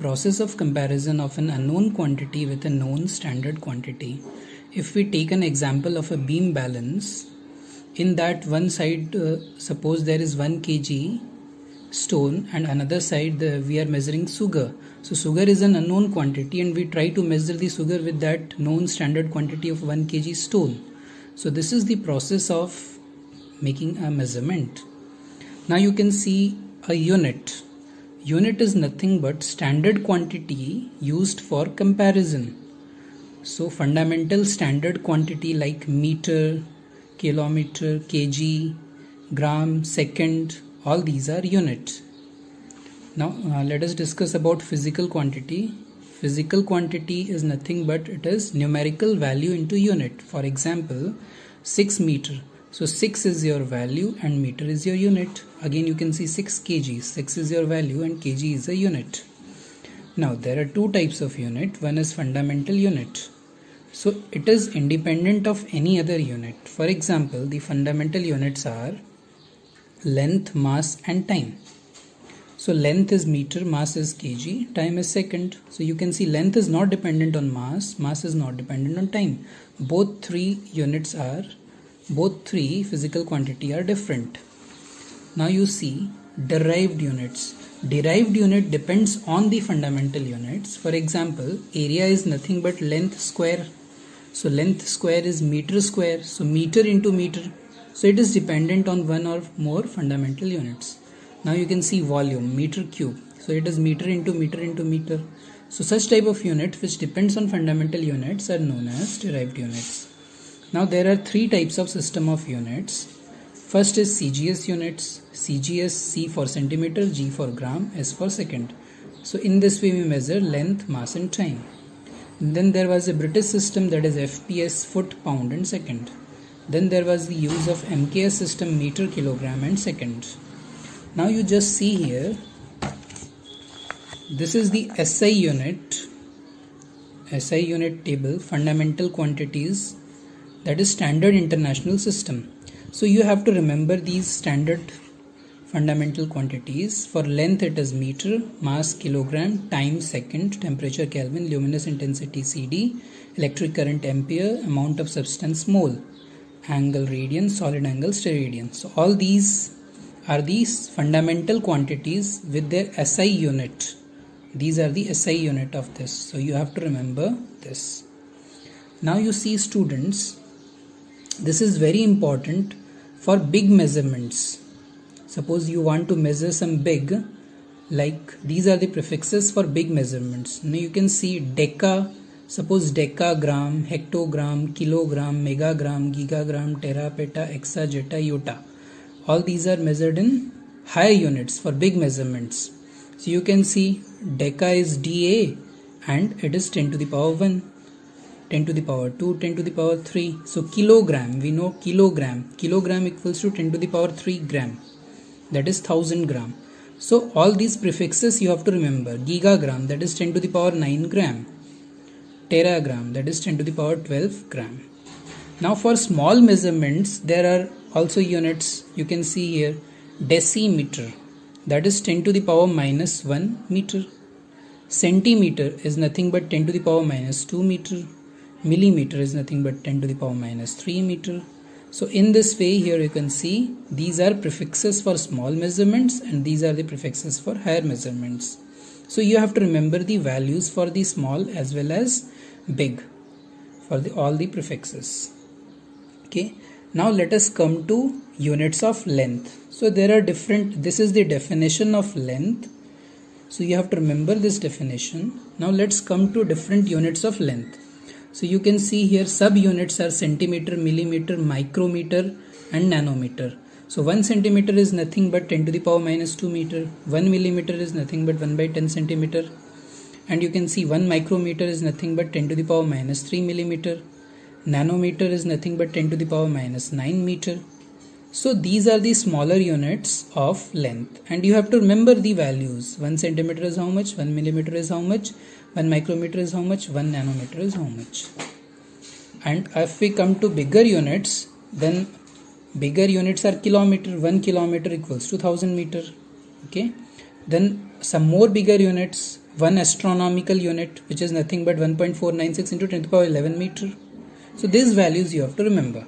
process of comparison of an unknown quantity with a known standard quantity. If we take an example of a beam balance, in that one side, suppose there is 1 kg stone and another side we are measuring sugar. So sugar is an unknown quantity and we try to measure the sugar with that known standard quantity of 1 kg stone. So this is the process of making a measurement. Now you can see a unit. Unit is nothing but standard quantity used for comparison. So fundamental standard quantity like meter, kilometer, kg, gram, second, all these are units. Now let us discuss about physical quantity. Physical quantity is nothing but it is numerical value into unit. For example, 6 meter. So 6 is your value and meter is your unit. Again you can see 6 kg. 6 is your value and kg is a unit. Now there are two types of unit. One is fundamental unit. So it is independent of any other unit. For example, the fundamental units are length, mass and time. So length is meter, mass is kg, time is second. So you can see length is not dependent on mass, mass is not dependent on time. Both three physical quantity are different. Now you see derived units. Derived unit depends on the fundamental units. For example, area is nothing but length square. So length square is meter square. So meter into meter. So it is dependent on one or more fundamental units. Now you can see volume, meter cube. So it is meter into meter into meter. So such type of unit which depends on fundamental units are known as derived units. Now there are three types of system of units. First is CGS units. CGS, C for centimeter, G for gram, S for second. So in this way we measure length, mass and time. And then there was a British system, that is FPS, foot, pound and second. Then there was the use of MKS system, meter, kilogram and second. Now you just see here, this is the SI unit table, fundamental quantities, that is standard international system. So you have to remember these standard fundamental quantities. For length it is meter, mass kilogram, time second, temperature Kelvin, luminous intensity CD, electric current ampere, amount of substance mole, angle radian, solid angle steradian. So all these are these fundamental quantities with their SI unit. These are the SI unit of this. So you have to remember this. Now you see students, this is very important for big measurements. Suppose you want to measure some big, like these are the prefixes for big measurements. Now you can see deca, suppose decagram, hectogram, kilogram, megagram, gigagram, tera, peta, exa, jeta, iota. All these are measured in higher units for big measurements. So you can see deca is DA and it is 10 to the power 1, 10 to the power 2, 10 to the power 3. So kilogram, we know kilogram. Kilogram equals to 10 to the power 3 gram. That is 1000 gram. So all these prefixes you have to remember. Gigagram, that is 10 to the power 9 gram. Teragram, that is 10 to the power 12 gram. Now for small measurements, there are also units. You can see here decimeter, that is 10 to the power minus 1 meter. Centimeter is nothing but 10 to the power minus 2 meter. Millimeter is nothing but 10 to the power minus 3 meter. So in this way here you can see these are prefixes for small measurements and these are the prefixes for higher measurements. So you have to remember the values for the small as well as big for all the prefixes. Okay. Now let us come to units of length. So there are different, this is the definition of length. So you have to remember this definition. Now let's come to different units of length. So you can see here sub-units are centimeter, millimeter, micrometer and nanometer. So 1 centimeter is nothing but 10 to the power minus 2 meter. 1 millimeter is nothing but 1 by 10 centimeter. And you can see 1 micrometer is nothing but 10 to the power minus 3 millimeter. Nanometer is nothing but 10 to the power minus 9 meter. So these are the smaller units of length and you have to remember the values. 1 centimeter is how much, 1 millimeter is how much, 1 micrometer is how much, 1 nanometer is how much. And if we come to bigger units, then bigger units are kilometer. 1 kilometer equals to 1000 meter. Okay. Then some more bigger units, 1 astronomical unit, which is nothing but 1.496 into 10 to the power 11 meter. So these values you have to remember.